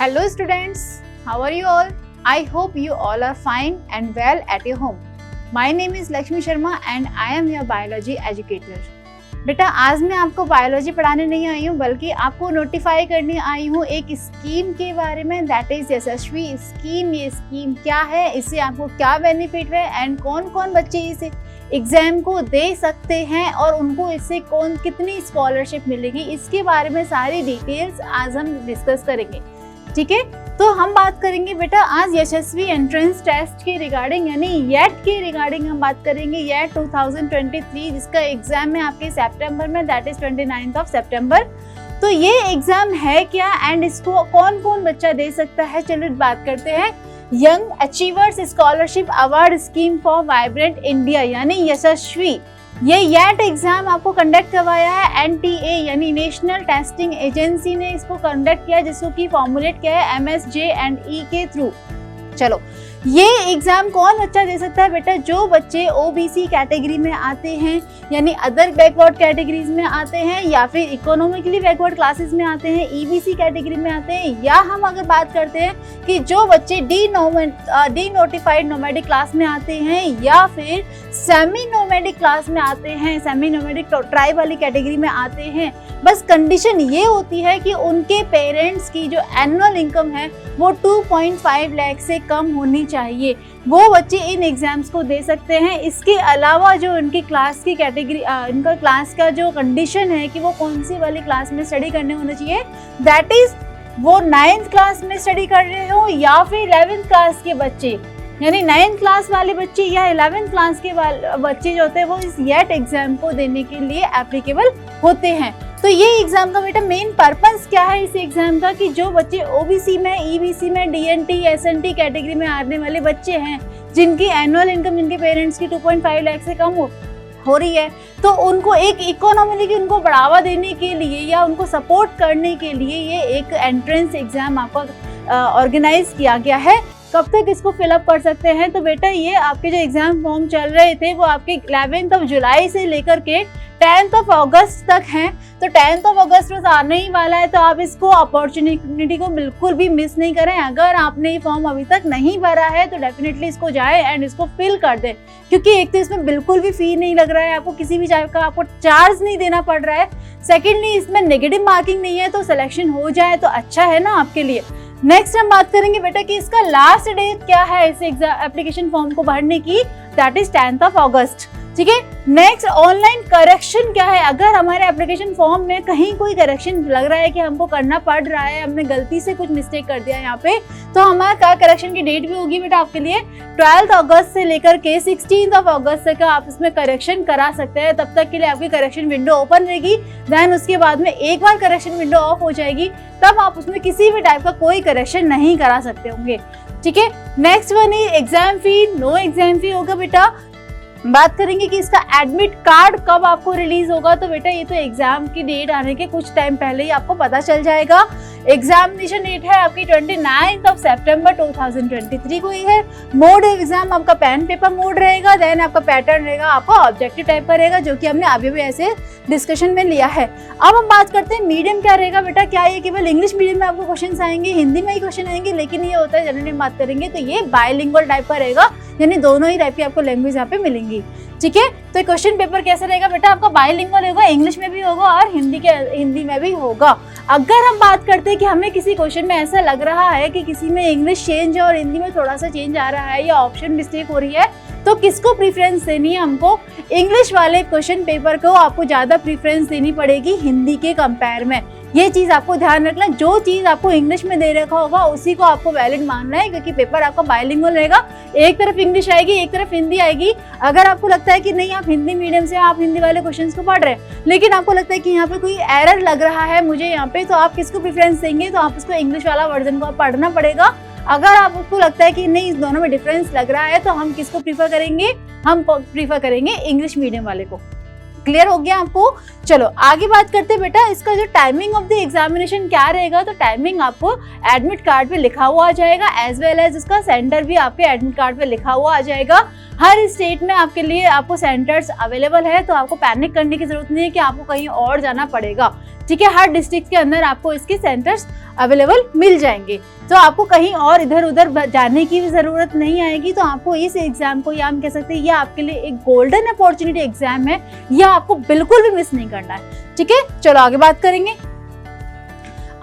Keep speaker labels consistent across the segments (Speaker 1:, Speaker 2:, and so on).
Speaker 1: Hello students, how are you all? I hope you all are fine and well at your home. My name is Lakshmi Sharma and I am your biology educator. बेटा आज मैं आपको biology पढ़ाने नहीं आई हूँ बल्कि आपको notify करने आई हूँ एक स्कीम के बारे में, दैट इज यशस्वी स्कीम। ये स्कीम क्या है, इससे आपको क्या बेनिफिट है एंड कौन कौन बच्चे इस एग्जाम को दे सकते हैं और उनको इससे कितनी स्कॉलरशिप मिलेगी, इसके बारे में सारी डिटेल्स आज हम डिस्कस करेंगे। ठीक है, तो हम बात करेंगे बेटा आज यशस्वी एंट्रेंस टेस्ट के रिगार्डिंग यानी येट के रिगार्डिंग हम बात करेंगे। येट 2023 जिसका एग्जाम है आपके सितंबर में, दैट इज 29 सितंबर। तो ये एग्जाम है क्या एंड इसको कौन कौन बच्चा दे सकता है, चलो बात करते हैं। Young achievers scholarship award scheme for vibrant India यानी यशस्वी, ये येट एग्जाम आपको कंडक्ट करवाया है NTA यानी नेशनल टेस्टिंग एजेंसी ने इसको कंडक्ट किया, जिसको की फॉर्मुलेट किया है MSJ&E के थ्रू। चलो ये एग्जाम कौन बच्चा दे सकता है बेटा, जो बच्चे OBC कैटेगरी में आते हैं यानी अदर बैकवर्ड कैटेगरीज में आते हैं या फिर इकोनॉमिकली बैकवर्ड क्लासेस में आते हैं, EBC कैटेगरी में आते हैं, या हम अगर बात करते हैं कि जो बच्चे डी नोटिफाइड नोमैडिक क्लास में आते हैं या फिर सेमी नोमैडिक क्लास में आते हैं, सेमी नोमैडिक ट्राइब वाली कैटेगरी में आते हैं। बस कंडीशन ये होती है कि उनके पेरेंट्स की जो एनुअल इनकम है वो 2.5 लाख से कम होनी चाहिए, वो बच्चे इन एग्जाम्स को दे सकते हैं। इसके अलावा जो उनकी क्लास की कैटेगरी इनका क्लास का जो कंडीशन है कि वो कौन सी वाली क्लास में स्टडी करने होना चाहिए, दैट इज वो 9th क्लास में स्टडी कर रहे हो या फिर 11th क्लास के बच्चे, यानी 9th क्लास वाले बच्चे या 11th क्लास के बच्चे जो होते हैं वो इस येट एग्जाम को देने के लिए एप्लीकेबल होते हैं। तो ये एग्जाम का बेटा मेन पर्पस क्या है इस एग्जाम का, कि जो बच्चे OBC में, EBC में, DNT, SNT कैटेगरी में आने वाले बच्चे हैं जिनकी एनुअल इनकम इनके पेरेंट्स की 2.5 लाख से कम हो रही है, तो उनको एक इकोनॉमिकली उनको बढ़ावा देने के लिए या उनको सपोर्ट करने के लिए ये एक एंट्रेंस एग्जाम आपका ऑर्गेनाइज किया गया है। कब तक इसको फिलअप कर सकते हैं, तो बेटा ये आपके जो एग्जाम फॉर्म चल रहे थे वो आपके 11 जुलाई से लेकर के 10 अगस्त तक हैं। तो 10 अगस्त में आने ही वाला है, तो आप इसको अपॉर्चुनिटी को बिल्कुल भी मिस नहीं करें। अगर आपने ये फॉर्म अभी तक नहीं भरा है तो डेफिनेटली इसको जाए एंड इसको फिल कर दें, क्योंकि एक तो इसमें बिल्कुल भी फी नहीं लग रहा है, आपको किसी भी टाइप का आपको चार्ज नहीं देना पड़ रहा है। सेकेंडली इसमें नेगेटिव मार्किंग नहीं है, तो सिलेक्शन हो जाए तो अच्छा है ना आपके लिए। नेक्स्ट हम बात करेंगे बेटा कि इसका लास्ट डेट क्या है इस एप्लीकेशन फॉर्म को भरने की, दैट इज 10 अगस्त। ठीक है, नेक्स्ट ऑनलाइन करेक्शन क्या है, अगर हमारे एप्लीकेशन फॉर्म में कहीं कोई करेक्शन लग रहा है कि हमको करना पड़ रहा है, हमने गलती से कुछ मिस्टेक कर दिया यहाँ पे, तो हमारा करेक्शन की डेट भी होगी बेटा आपके लिए 12 अगस्त से लेकर के 16 अगस्त तक आप इसमें करेक्शन करा सकते हैं। तब तक के लिए आपकी करेक्शन विंडो ओपन रहेगी, देन उसके बाद में एक बार करेक्शन विंडो ऑफ हो जाएगी, तब आप उसमें किसी भी टाइप का कोई करेक्शन नहीं करा सकते होंगे। ठीक है, नेक्स्ट वन है exam fee. No exam fee होगा बेटा। बात करेंगे कि इसका एडमिट कार्ड कब आपको रिलीज होगा, तो बेटा ये तो एग्जाम की डेट आने के कुछ टाइम पहले ही आपको पता चल जाएगा। एग्जामिनेशन डेट है आपकी 29 सितंबर 2023 को ही है। मोड एग्जाम आपका पेन पेपर मोड रहेगा, देन आपका पैटर्न रहेगा आपका ऑब्जेक्टिव टाइप का रहेगा, जो कि हमने अभी भी ऐसे डिस्कशन में लिया है। अब हम बात करते हैं मीडियम क्या रहेगा बेटा, क्या ये केवल इंग्लिश मीडियम में आपको क्वेश्चन आएंगे, हिंदी में ही क्वेश्चन आएंगे, लेकिन ये होता है जनरली बात करेंगे तो ये बायलिंगुअल टाइप का रहेगा, यानी दोनों ही टाइप की आपको लैंग्वेज यहाँ पे मिलेंगी। ठीक है, तो क्वेश्चन पेपर कैसा रहेगा बेटा, आपका बायलिंगुअल होगा, इंग्लिश में भी होगा और हिंदी में भी होगा। अगर हम बात करते हैं कि हमें किसी क्वेश्चन में ऐसा लग रहा है कि किसी में इंग्लिश चेंज है और हिंदी में थोड़ा सा चेंज आ रहा है या ऑप्शन मिस्टेक हो रही है, तो किसको प्रीफरेंस देनी है, हमको इंग्लिश वाले क्वेश्चन पेपर को आपको ज़्यादा प्रीफरेंस देनी पड़ेगी हिंदी के कंपेयर में। ये चीज़ आपको ध्यान रखना, जो चीज़ आपको इंग्लिश में दे रखा होगा उसी को आपको वैलिड मानना है, क्योंकि पेपर आपका बायलिंगुअल रहेगा, एक तरफ इंग्लिश आएगी एक तरफ हिंदी आएगी। अगर आपको लगता है कि नहीं आप हिंदी मीडियम से आप हिंदी वाले क्वेश्चंस को पढ़ रहे हैं, लेकिन आपको लगता है कि यहाँ पे कोई एरर लग रहा है मुझे यहाँ पे, तो आप किसको प्रेफरेंस देंगे, तो आप उसको इंग्लिश वाला वर्जन को पढ़ना पड़ेगा। अगर आपको लगता है कि नहीं इस दोनों में डिफरेंस लग रहा है, तो हम किसको प्रीफर करेंगे, हम प्रीफर करेंगे इंग्लिश मीडियम वाले को। क्लियर हो गया आपको। चलो आगे बात करते हैं बेटा, इसका जो टाइमिंग ऑफ द एग्जामिनेशन क्या रहेगा, तो टाइमिंग आपको एडमिट कार्ड पे लिखा हुआ आ जाएगा, एज वेल एज उसका सेंटर भी आपके एडमिट कार्ड पे लिखा हुआ आ जाएगा। हर स्टेट में आपके लिए आपको सेंटर्स अवेलेबल है, तो आपको पैनिक करने की जरूरत नहीं है कि आपको कहीं और जाना पड़ेगा। ठीक है। हर डिस्ट्रिक्ट के अंदर आपको इसके सेंटर्स अवेलेबल मिल जाएंगे, तो आपको कहीं और इधर उधर जाने की भी ज़रूरत नहीं आएगी। तो आपको इस एग्ज़ाम को, या हम कह सकते हैं ये आपके लिए एक गोल्डन अपॉर्चुनिटी एग्ज़ाम है, यह आपको बिल्कुल भी मिस नहीं करना है, ठीक है। चलो आगे बात करेंगे।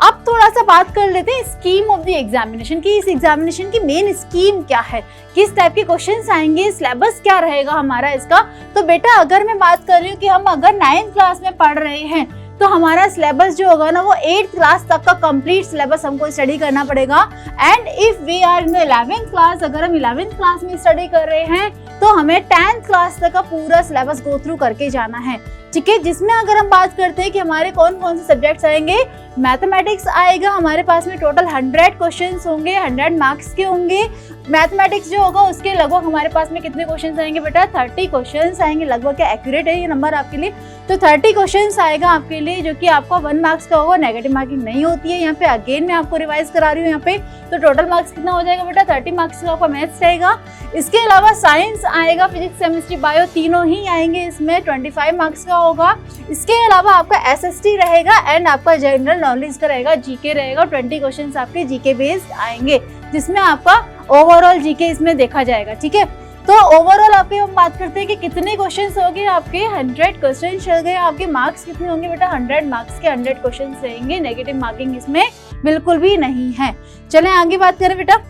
Speaker 1: अब थोड़ा सा बात कर लेते हैं स्कीम ऑफ द एग्जामिनेशन की। इस एग्जामिनेशन की मेन स्कीम क्या है, किस टाइप के क्वेश्चंस आएंगे, सिलेबस क्या रहेगा हमारा इसका। तो बेटा अगर मैं बात कर रही हूँ कि हम अगर 9th क्लास में पढ़ रहे हैं तो हमारा सिलेबस जो होगा ना वो 8th क्लास तक का कंप्लीट सिलेबस हमको स्टडी करना पड़ेगा। And if we are in the 11th class, अगर हम 11th क्लास में स्टडी कर रहे हैं तो हमें 10th क्लास तक का पूरा सिलेबस गो थ्रू करके जाना है, ठीक है। जिसमें अगर हम बात करते हैं कि हमारे कौन कौन से सब्जेक्ट्स आएंगे, मैथमेटिक्स आएगा, हमारे पास में टोटल 100 क्वेश्चंस होंगे, 100 मार्क्स के होंगे। मैथमेटिक्स जो होगा उसके लगभग हमारे पास में कितने क्वेश्चंस आएंगे बेटा, 30 क्वेश्चंस आएंगे। लगभग क्या एक्यूरेट है ये नंबर आपके लिए, तो 30 क्वेश्चंस आएगा आपके लिए, जो कि आपका 1 मार्क्स का होगा। नेगेटिव मार्किंग नहीं होती है यहाँ पे, अगेन मैं आपको रिवाइज करा रही हूँ यहाँ पे। तो टोटल मार्क्स कितना हो जाएगा बेटा, 30 मार्क्स का आपका मैथ्स रहेगा। इसके अलावा साइंस आएगा, फिजिक्स केमिस्ट्री बायो तीनों ही आएंगे, इसमें 25 मार्क्स का होगा। इसके अलावा आपका एसएसटी रहेगा एंड आपका जनरल नॉलेज का रहेगा, जीके रहेगा। 20 क्वेश्चंस आपके जीके बेस्ड आएंगे, जिसमें आपका ओवरऑल जीके इसमें देखा जाएगा, ठीक है। तो ओवरऑल आपके हम बात करते हैं कि कितने क्वेश्चंस हो गए आपके, 100 क्वेश्चन चल गए। आपके मार्क्स कितने होंगे बेटा, 100 मार्क्स के 100 क्वेश्चन रहेंगे। नेगेटिव मार्किंग इसमें बिल्कुल भी नहीं है। चलें आगे बात करें बेटा।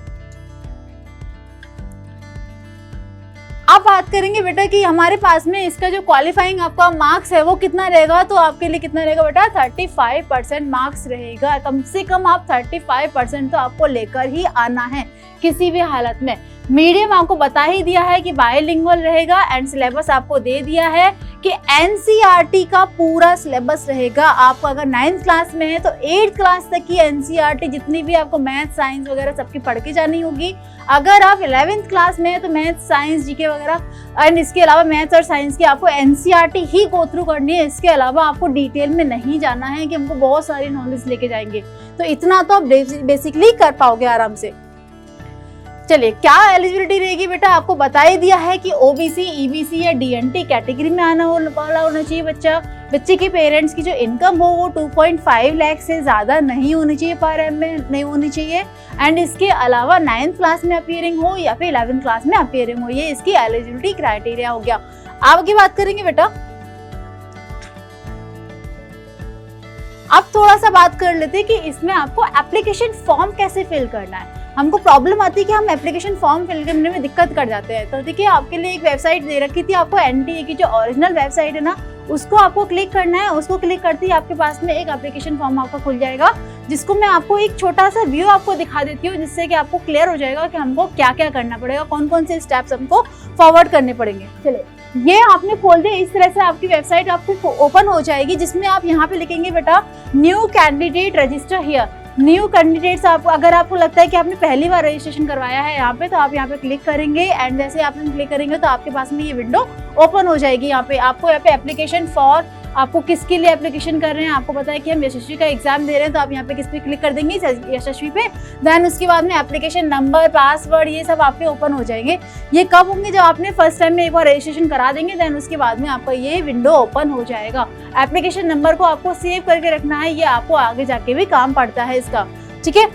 Speaker 1: अब बात करेंगे बेटा कि हमारे पास में इसका जो क्वालिफाइंग आपका मार्क्स है वो कितना रहेगा। तो आपके लिए कितना रहेगा बेटा, 35% मार्क्स रहेगा। कम से कम आप 35% तो आपको लेकर ही आना है किसी भी हालत में। मीडियम आपको बता ही दिया है कि बायलिंगुअल रहेगा एंड सिलेबस आपको दे दिया है कि एनसीईआरटी का पूरा सिलेबस रहेगा। आपको अगर 9th क्लास में है तो 8th क्लास तक की एनसीईआरटी जितनी भी आपको मैथ साइंस वगैरह सबकी पढ़ के जानी होगी। अगर आप 11th क्लास में है तो मैथ साइंस जीके वगैरह एंड इसके अलावा मैथ्स और साइंस की आपको एनसीईआरटी ही गो थ्रू करनी है। इसके अलावा आपको डिटेल में नहीं जाना है कि हमको बहुत सारी नॉलेज लेके जाएंगे। तो इतना तो आप बेसिकली कर पाओगे आराम से। चलिए क्या एलिजिबिलिटी रहेगी बेटा, आपको बता ही दिया है कि ओबीसी, ईबीसी या डीएनटी कैटेगरी में आना वाला होना चाहिए बच्चे के पेरेंट्स की जो इनकम हो वो 2.5 लाख से ज़्यादा नहीं होनी चाहिए, पर एम में नहीं होनी चाहिए। एंड इसके अलावा 9th क्लास में अपीयरिंग हो या फिर 11th क्लास में अपीयरिंग हो, ये इसकी एलिजिबिलिटी क्राइटेरिया हो गया। आगे बात करेंगे बेटा। अब थोड़ा सा बात कर लेते हैं कि इसमें आपको एप्लीकेशन फॉर्म कैसे फिल करना है। हमको प्रॉब्लम आती है कि हम एप्लीकेशन फॉर्म फिल करने में दिक्कत कर जाते हैं। तो देखिए आपके लिए एक वेबसाइट दे रखी थी आपको, एनटीए की जो ओरिजिनल वेबसाइट है ना, उसको आपको क्लिक करना है। उसको क्लिक करते ही आपके पास में एक एप्लीकेशन फॉर्म आपका खुल जाएगा, जिसको मैं आपको एक छोटा सा व्यू आपको दिखा देती हूँ, जिससे कि आपको क्लियर हो जाएगा कि हमको क्या क्या करना पड़ेगा, कौन कौन से स्टेप्स हमको फॉरवर्ड करने पड़ेंगे। चलिए ये आपने खोल दिया, इस तरह से आपकी वेबसाइट आपको ओपन हो जाएगी, जिसमें आप यहाँ पे लिखेंगे बेटा new candidate register here. New candidates, आप अगर आपको लगता है कि आपने पहली बार रजिस्ट्रेशन करवाया है यहाँ पे, तो आप यहाँ पे क्लिक करेंगे एंड जैसे आपने क्लिक करेंगे तो आपके पास में ये विंडो ओपन हो जाएगी। यहाँ पे आपको यहाँ पे एप्लीकेशन फॉर, आपको किसके लिए एप्लीकेशन कर रहे हैं, आपको पता है कि हम यशस्वी का एग्जाम दे रहे हैं, तो आप यहाँ पे किस पे क्लिक कर देंगे, यशस्वी पे। देन उसके बाद में एप्लीकेशन नंबर, पासवर्ड, ये सब आपके ओपन हो जाएंगे। ये कब होंगे, जब आपने फर्स्ट टाइम में एक बार रजिस्ट्रेशन करा देंगे, देन उसके बाद में आपका ये विंडो ओपन हो जाएगा। एप्लीकेशन नंबर को आपको सेव करके रखना है, ये आपको आगे जाके भी काम पड़ता है इसका, ठीक है।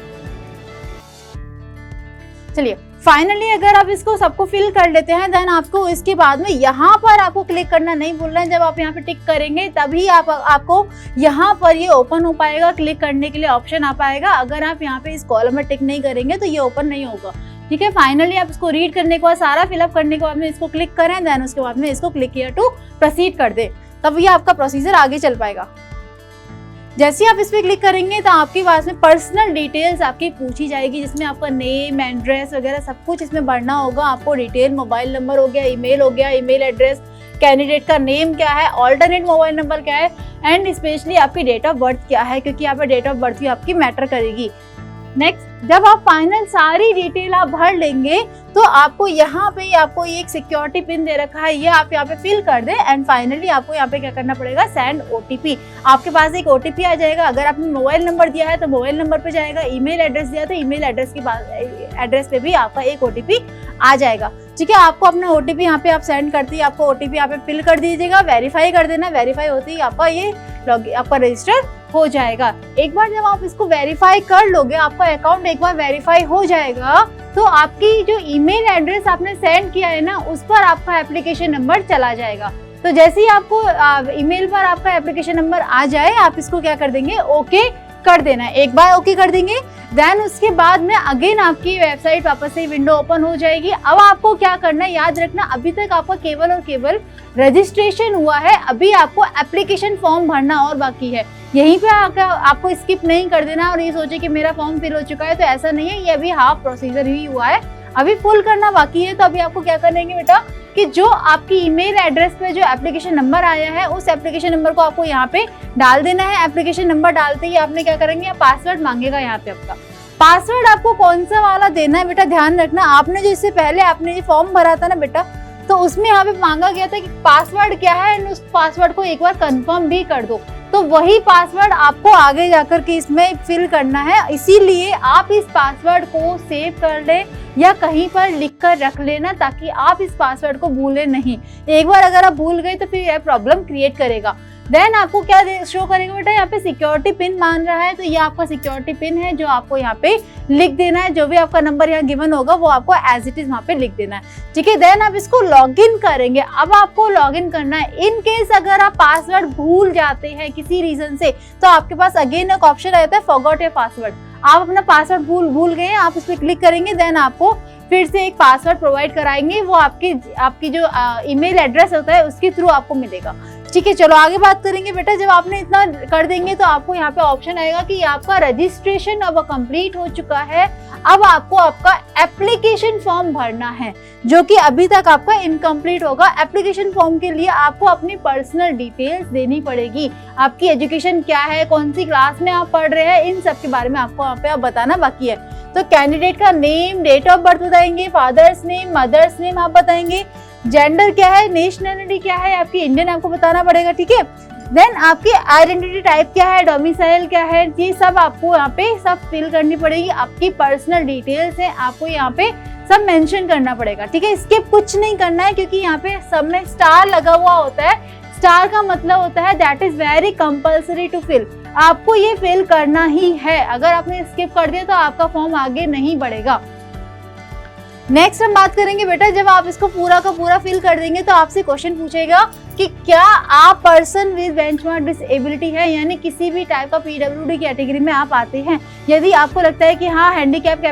Speaker 1: चलिए फाइनली अगर आप इसको सबको फिल कर लेते हैं, देन आपको इसके बाद में यहाँ पर आपको क्लिक करना नहीं भूलना है। जब आप यहाँ पे टिक करेंगे तभी आपको यहाँ पर ये ओपन हो पाएगा, क्लिक करने के लिए ऑप्शन आ पाएगा। अगर आप यहाँ पे इस कॉलम में टिक नहीं करेंगे तो ये ओपन नहीं होगा, ठीक है। फाइनली आप इसको रीड करने के बाद, सारा फिलअप करने के बाद में इसको क्लिक करें, देन उसके बाद में इसको क्लिक किया टू प्रोसीड कर दे, तब ये आपका प्रोसीजर आगे चल पाएगा। जैसे ही आप इस पर क्लिक करेंगे तो आपके पास में पर्सनल डिटेल्स आपकी पूछी जाएगी, जिसमें आपका नेम, एड्रेस वगैरह सब कुछ इसमें भरना होगा। आपको डिटेल, मोबाइल नंबर हो गया, ईमेल हो गया, ईमेल एड्रेस, कैंडिडेट का नेम क्या है, ऑल्टरनेट मोबाइल नंबर क्या है, एंड स्पेशली आपकी डेट ऑफ बर्थ क्या है, क्योंकि यहाँ पे डेट ऑफ बर्थ भी आपकी मैटर करेगी। नेक्स्ट, जब आप फाइनल सारी डिटेल आप भर लेंगे तो आपको यहाँ पे आपको एक सिक्योरिटी पिन दे रखा है, ये आप यहाँ पे फिल कर दें एंड फाइनली आपको यहाँ पे क्या करना पड़ेगा, सेंड ओटीपी। आपके पास एक ओटीपी आ जाएगा। अगर आपने मोबाइल नंबर दिया है तो मोबाइल नंबर पे जाएगा, ईमेल एड्रेस दिया तो ईमेल एड्रेस के एड्रेस पे भी आपका एक ओटीपी आ जाएगा, ठीक है। आपको अपना ओटीपी यहाँ पे आप सेंड करती है, आपको ओटीपी यहाँ पे फिल कर दीजिएगा, वेरीफाई कर देना। वेरीफाई होती है आपका ये आपका रजिस्टर हो जाएगा। एक बार जब आप इसको वेरीफाई कर लोगे, आपका अकाउंट एक बार वेरीफाई हो जाएगा, तो आपकी जो ईमेल एड्रेस आपने सेंड किया है ना, उस पर आपका एप्लीकेशन नंबर चला जाएगा। तो जैसे ही आपको ईमेल पर आपका एप्लीकेशन नंबर आ जाए, आप इसको क्या कर देंगे, ओके कर देना है। एक बार ओके कर देंगे, देन उसके बाद में अगेन आपकी वेबसाइट वापस से विंडो ओपन हो जाएगी। अब आपको क्या करना है, याद रखना, अभी तक आपका केवल और केवल रजिस्ट्रेशन हुआ है, अभी आपको एप्लीकेशन फॉर्म भरना और बाकी है। यहीं पे आपको स्किप नहीं कर देना और ये सोचे कि मेरा फॉर्म फिल हो चुका है, तो ऐसा नहीं है, ये अभी हाफ प्रोसीजर ही हुआ है, अभी फुल करना बाकी है। तो अभी आपको क्या करेंगे बेटा, कि जो आपकी ईमेल एड्रेस पे जो एप्लीकेशन नंबर आया है, उस एप्लीकेशन नंबर को आपको यहाँ पे डाल देना है। एप्लीकेशन नंबर डालते ही आपने क्या करेंगे, पासवर्ड मांगेगा यहाँ पे आपका। पासवर्ड आपको कौन सा वाला देना है बेटा, ध्यान रखना, आपने जो इससे पहले आपने जो फॉर्म भरा था ना बेटा, तो उसमें यहाँ पे मांगा गया था कि पासवर्ड क्या है, एंड उस पासवर्ड को एक बार कंफर्म भी कर दो। तो वही पासवर्ड आपको आगे जाकर के इसमें फिल करना है, इसीलिए आप इस पासवर्ड को सेव कर ले या कहीं पर लिख कर रख लेना, ताकि आप इस पासवर्ड को भूलें नहीं। एक बार अगर आप भूल गए तो फिर यह प्रॉब्लम क्रिएट करेगा। देन आपको क्या शो करेगा बेटा, यहाँ पे सिक्योरिटी पिन मांग रहा है, तो ये आपका सिक्योरिटी पिन है जो आपको यहाँ पे लिख देना है। जो भी आपका नंबर यहाँ गिवन होगा वो आपको एज इट इज वहाँ पे लिख देना है, ठीक है। देन आप इसको लॉगिन करेंगे। अब आपको लॉगिन करना है। इन केस अगर आप पासवर्ड भूल जाते हैं किसी रीजन से, तो आपके पास अगेन एक ऑप्शन रहता है फॉरगॉट योर पासवर्ड। आप अपना पासवर्ड भूल गए हैं, आप उस पर क्लिक करेंगे, देन आपको फिर से एक पासवर्ड प्रोवाइड कराएंगे, वो आपकी जो ईमेल एड्रेस होता है उसके थ्रू आपको मिलेगा, ठीक है। चलो आगे बात करेंगे बेटा। जब आपने इतना कर देंगे तो आपको यहाँ पे ऑप्शन आएगा कि आपका रजिस्ट्रेशन अब कंप्लीट हो चुका है। अब आपको आपका एप्लीकेशन फॉर्म भरना है, जो कि अभी तक आपका इनकम्प्लीट होगा। एप्लीकेशन फॉर्म के लिए आपको अपनी पर्सनल डिटेल्स देनी पड़ेगी, आपकी एजुकेशन क्या है, कौन सी क्लास में आप पढ़ रहे हैं, इन सब के बारे में आपको यहाँ पे बताना बाकी है। तो कैंडिडेट का नेम, डेट ऑफ बर्थ बताएंगे, फादर्स नेम, मदर्स नेम आप बताएंगे, जेंडर क्या है, नेशनलिटी क्या है, आपकी इंडियन आपको बताना पड़ेगा, ठीक है। देन आपकी आइडेंटिटी टाइप क्या है, डोमिसाइल क्या है, ये सब आपको यहाँ पे सब फिल करनी पड़ेगी। आपकी पर्सनल डिटेल्स है, आपको यहाँ पे सब मेंशन करना पड़ेगा, ठीक है। स्किप कुछ नहीं करना है, क्योंकि यहाँ पे सब में स्टार लगा हुआ होता है। स्टार का मतलब होता है that is very compulsory to fill, आपको ये फिल करना ही है। अगर आपने स्किप कर दिया तो आपका फॉर्म आगे नहीं बढ़ेगा। नेक्स्ट हम बात करेंगे बेटा, जब आप इसको पूरा का पूरा फिल कर देंगे तो आपसे क्वेश्चन पूछेगा कि क्या आप पर्सन विद बेंचमार्क डिसेबिलिटी है, यानी किसी भी टाइप का पीडब्ल्यूडी कैटेगरी में आप आते हैं। यदि आपको लगता है कि हाँ हैंडीकैप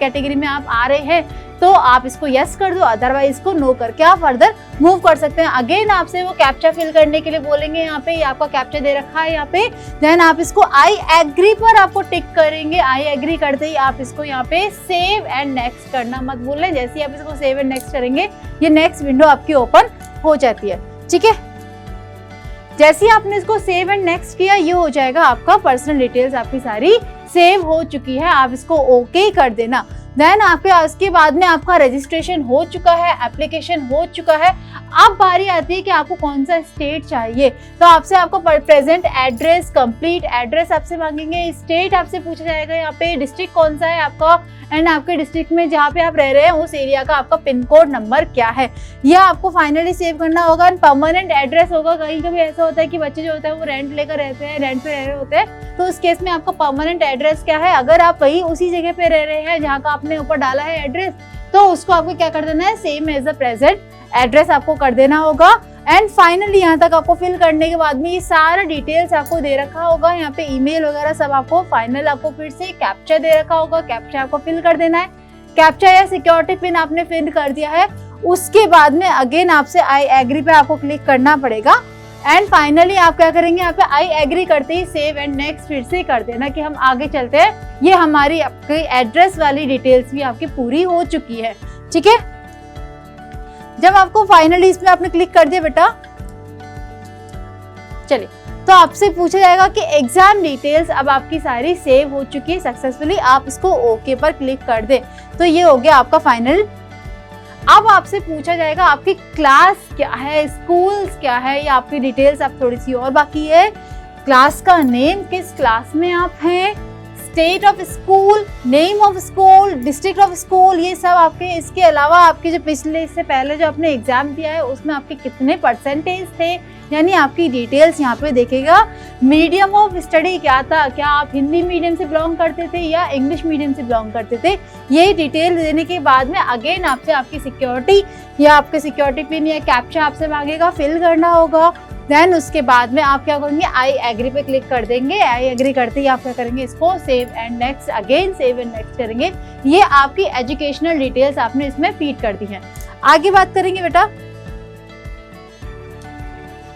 Speaker 1: कैटेगरी में आप आ रहे हैं, तो आप इसको यस कर दो, अदरवाइज इसको नो करके आप फर्दर मूव कर सकते हैं। अगेन आपसे वो कैप्चा फिल करने के लिए बोलेंगे, यहाँ पे आपका कैप्चा दे रखा है यहाँ पे। देन आप इसको आई एग्री पर आपको टिक करेंगे। आई एग्री करते ही आप इसको यहाँ पे सेव एंड नेक्स्ट करना मत भूलें। जैसे ही आप इसको सेव एंड नेक्स्ट करेंगे, ये नेक्स्ट विंडो आपकी ओपन हो जाती है, ठीक है। जैसे ही आपने इसको सेव एंड नेक्स्ट किया, ये हो जाएगा आपका पर्सनल डिटेल्स आपकी सारी सेव हो चुकी है। आप इसको ओके कर देना। देन आपके उसके बाद में आपका रजिस्ट्रेशन हो चुका है, एप्लीकेशन हो चुका है। अब बारी आती है कि आपको कौन सा स्टेट चाहिए। तो आपसे आपको प्रेजेंट एड्रेस, कंप्लीट एड्रेस आपसे मांगेंगे, स्टेट आपसे पूछा जाएगा, यहाँ पे डिस्ट्रिक्ट कौन सा है आपका, एंड आपके डिस्ट्रिक्ट में जहाँ पे आप रह रहे हैं उस एरिया का आपका पिन कोड नंबर क्या है, यह आपको फाइनली सेव करना होगा। परमानेंट एड्रेस होगा। कहीं कभी ऐसा होता है कि बच्चे जो होते हैं वो रेंट लेकर रहते हैं, रेंट पे रह रहे होते हैं, तो उस केस में आपका परमानेंट एड्रेस क्या है। अगर आप वही उसी जगह पे रह रहे हैं जहाँ का आपने ऊपर डाला है एड्रेस, तो उसको आपको क्या कर देना है, same as the present address आपको कर देना होगा। एंड फाइनली यहाँ तक आपको फिल करने के बाद में ये सारा डिटेल्स आपको दे रखा होगा, यहाँ पे ईमेल वगैरह सब आपको फाइनल आपको फिर से कैप्चा दे रखा होगा, कैप्चा आपको फिल कर देना है। कैप्चा या सिक्योरिटी पिन आपने फिल कर दिया है, उसके बाद में अगेन आपसे आई एग्री पे आपको क्लिक करना पड़ेगा। एंड फाइनली आप क्या करेंगे, यहाँ पे आई एग्री करते ही सेव एंड नेक्स्ट फिर से कर देना कि हम आगे चलते हैं। ये हमारी आपकी एड्रेस वाली डिटेल्स भी आपकी पूरी हो चुकी है, ठीक है। जब आपको फाइनली इसमें आपने क्लिक कर दिया बेटा, चलिए, तो आपसे पूछा जाएगा कि एग्जाम डिटेल्स अब आपकी सारी सेव हो चुकी है सक्सेसफुली। आप इसको ओके पर क्लिक कर दे, तो ये हो गया आपका फाइनल। अब आपसे पूछा जाएगा आपकी क्लास क्या है, स्कूल्स क्या है, या आपकी डिटेल्स अब थोड़ी सी और बाकी है। क्लास का नेम, किस क्लास में आप हैं, state of school, name of school, district of school, ये सब आपके, इसके अलावा आपके जो पिछले, इससे पहले जो आपने एग्जाम दिया है उसमें आपके कितने परसेंटेज थे, यानी आपकी डिटेल्स यहाँ पे देखेगा। मीडियम ऑफ स्टडी क्या था, क्या आप हिंदी मीडियम से बिलोंग करते थे या इंग्लिश मीडियम से बिलोंग करते थे, ये डिटेल देने के बाद में अगेन आपसे आपकी सिक्योरिटी या आपके सिक्योरिटी पिन या कैप्चा आपसे मांगेगा, फिल करना होगा। देन उसके बाद में आप क्या करेंगे, आई एग्री पे क्लिक कर देंगे। आई एग्री करते ही आप क्या करेंगे, इसको save and next, again save and next करेंगे। ये आपकी एजुकेशनल डिटेल्स आपने इसमें फीड कर दी है। आगे बात करेंगे बेटा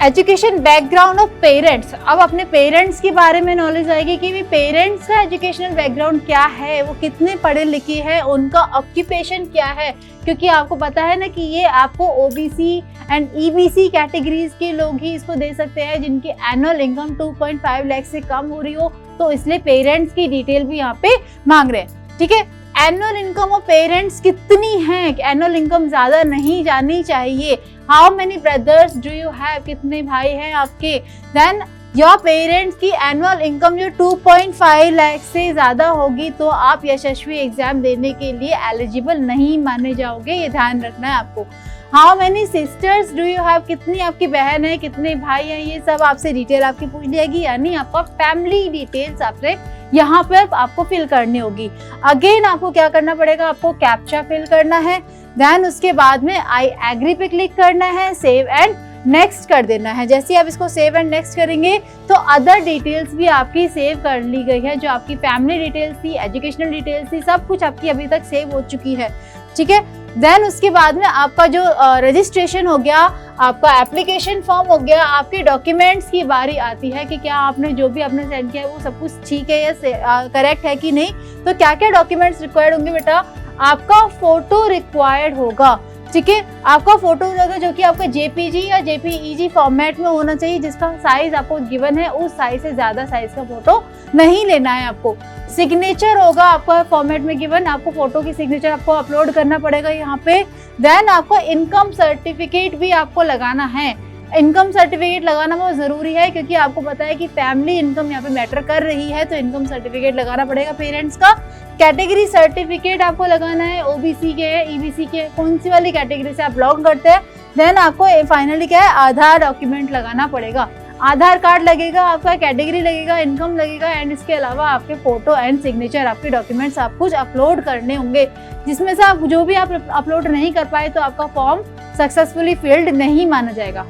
Speaker 1: एजुकेशन बैकग्राउंड ऑफ पेरेंट्स। अब अपने पेरेंट्स के बारे में नॉलेज आएगी कि पेरेंट्स का एजुकेशनल बैकग्राउंड क्या है, वो कितने पढ़े लिखे हैं, उनका ऑक्यूपेशन क्या है, क्योंकि आपको पता है ना कि ये आपको ओबीसी एंड ईबीसी कैटेगरीज के लोग ही इसको दे सकते हैं जिनकी एनुअल इनकम 2.5 लाख से कम हो रही हो, तो इसलिए पेरेंट्स की डिटेल भी यहाँ पे मांग रहे हैं। ठीक है, एनुअल इनकम ऑफ पेरेंट्स कितनी है, एनुअल इनकम ज्यादा नहीं जानी चाहिए। How many brothers do you have, कितने भाई हैं आपके। देन योर पेरेंट्स की एनुअल इनकम जो 2.5 लाख से ज्यादा होगी तो आप यशस्वी एग्जाम देने के लिए एलिजिबल नहीं माने जाओगे, ये ध्यान रखना है आपको। How many sisters do you have, कितनी आपकी बहन है, कितने भाई हैं, ये सब आपसे डिटेल आपकी पूछ जाएगी, यानी आपका फैमिली डिटेल्स आपसे यहाँ पर आपको फिल करनी होगी। अगेन आपको क्या करना पड़ेगा, आपको कैप्चा फिल करना है। देन उसके बाद में आई एग्री पे क्लिक करना है, सेव एंड नेक्स्ट कर देना है। जैसे आप इसको सेव एंड नेक्स्ट करेंगे तो अदर डिटेल्स भी आपकी सेव कर ली गई है, जो आपकी फैमिली डिटेल्स थी, एजुकेशनल डिटेल्स थी, सब कुछ आपकी अभी तक सेव हो चुकी है। ठीक है, देन उसके बाद में आपका जो रजिस्ट्रेशन हो गया, आपका एप्लीकेशन फॉर्म हो गया, आपके डॉक्यूमेंट्स की बारी आती है कि क्या आपने जो भी आपने सेंड किया है वो सब कुछ ठीक है या करेक्ट है कि नहीं। तो क्या क्या डॉक्यूमेंट्स रिक्वायर्ड होंगे बेटा, आपका फोटो रिक्वायर्ड होगा। ठीक है, आपका फोटो होगा जो कि आपका जेपीजी या जेपीईजी फॉर्मेट में होना चाहिए, जिसका साइज आपको गिवन है उस साइज से ज्यादा साइज का फोटो नहीं लेना है आपको। सिग्नेचर होगा आपका फॉर्मेट में गिवन, आपको फोटो की सिग्नेचर आपको अपलोड करना पड़ेगा यहाँ पे। देन आपको इनकम सर्टिफिकेट भी आपको लगाना है। इनकम सर्टिफिकेट लगाना बहुत जरूरी है क्योंकि आपको पता है कि फैमिली इनकम यहाँ पे मैटर कर रही है, तो इनकम सर्टिफिकेट लगाना पड़ेगा पेरेंट्स का। कैटेगरी सर्टिफिकेट आपको लगाना है, ओबीसी के है, ईबीसी के, कौन सी वाली कैटेगरी से आप बिलोंग करते हैं। देन आपको फाइनली क्या है, आधार डॉक्यूमेंट लगाना पड़ेगा। आधार कार्ड लगेगा, आपका कैटेगरी लगेगा, इनकम लगेगा, एंड इसके अलावा आपके फोटो एंड सिग्नेचर, आपके डॉक्यूमेंट्स आप कुछ अपलोड करने होंगे, जिसमें से आप जो भी आप अपलोड नहीं कर पाए तो आपका फॉर्म सक्सेसफुली फिल्ड नहीं माना जाएगा।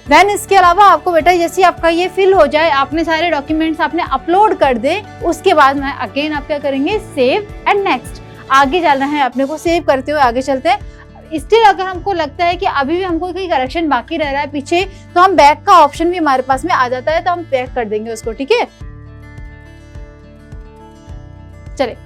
Speaker 1: देन इसके अलावा आपको बेटा जैसे आपका ये फिल हो जाए, आपने सारे डॉक्यूमेंट्स आपने अपलोड कर दे, उसके बाद में अगेन आप क्या करेंगे, सेव एंड नेक्स्ट। आगे जाना है अपने को, सेव करते हुए आगे चलते हैं। स्टिल अगर हमको लगता है कि अभी भी हमको कोई करेक्शन बाकी रह रहा है पीछे, तो हम बैक का ऑप्शन भी हमारे पास में आ जाता है, तो हम बैक कर देंगे उसको। ठीक है, चले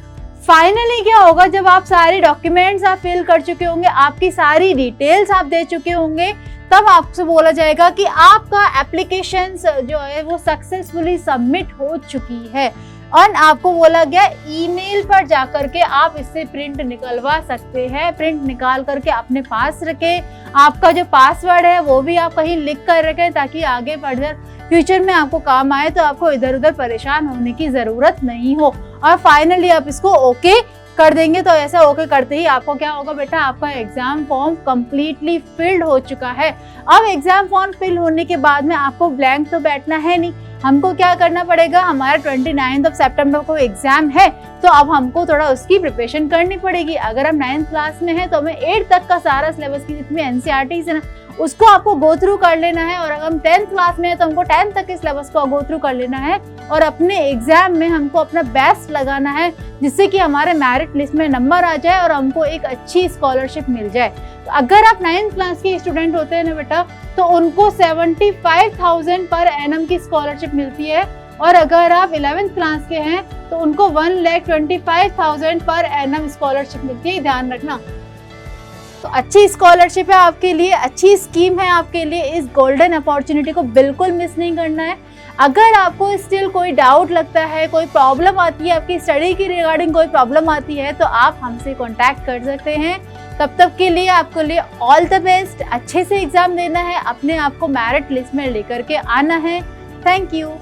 Speaker 1: फाइनली क्या होगा, जब आप सारे डॉक्यूमेंट्स आप फिल कर चुके होंगे, आपकी सारी डिटेल्स आप दे चुके होंगे, तब आपसे बोला जाएगा कि आपका एप्लीकेशन जो है वो सक्सेसफुली सबमिट हो चुकी है, और आपको बोला गया ईमेल पर जाकर के आप इससे प्रिंट निकलवा सकते हैं। प्रिंट निकाल करके अपने पास रखें। आपका जो पासवर्ड है वो भी आप कहीं लिख कर रखें ताकि आगे फर्दर फ्यूचर में आपको काम आए, तो आपको इधर उधर परेशान होने की जरूरत नहीं हो। और फाइनली आप इसको ओके कर देंगे, तो ऐसा ओके करते ही आपको क्या होगा बेटा, आपका एग्जाम फॉर्म कंप्लीटली फिल्ड हो चुका है। अब एग्जाम फॉर्म फिल होने के बाद में आपको ब्लैंक तो बैठना है नहीं, हमको क्या करना पड़ेगा, हमारा 29 सितंबर को एग्जाम है, तो अब हमको थोड़ा उसकी प्रिपरेशन करनी पड़ेगी। अगर हम 9th क्लास में है तो हमें 8 तक का सारा सिलेबस की जितनी एनसीईआरटी है ना, उसको आपको गो थ्रू कर लेना है। और अगर हम 10th क्लास में है तो हमको 10th तक के सिलेबस को गो थ्रू कर लेना है, और अपने एग्जाम में हमको अपना बेस्ट लगाना है, जिससे कि हमारे मेरिट लिस्ट में नंबर आ जाए और हमको एक अच्छी स्कॉलरशिप मिल जाए। तो अगर आप 9th क्लास के स्टूडेंट होते हैं ना बेटा, तो उनको 75,000 पर एनम की स्कॉलरशिप मिलती है, और अगर आप 11th क्लास के हैं तो उनको 1,25,000 पर एनम स्कॉलरशिप मिलती है, ध्यान रखना। तो अच्छी स्कॉलरशिप है आपके लिए, अच्छी स्कीम है आपके लिए, इस गोल्डन अपॉर्चुनिटी को बिल्कुल मिस नहीं करना है। अगर आपको स्टिल कोई डाउट लगता है, कोई प्रॉब्लम आती है, आपकी स्टडी की रिगार्डिंग कोई प्रॉब्लम आती है, तो आप हमसे कांटेक्ट कर सकते हैं। तब तक के लिए आपको लिए ऑल द बेस्ट। अच्छे से एग्जाम देना है, अपने आप को मेरिट लिस्ट में लेकर के आना है। Thank you.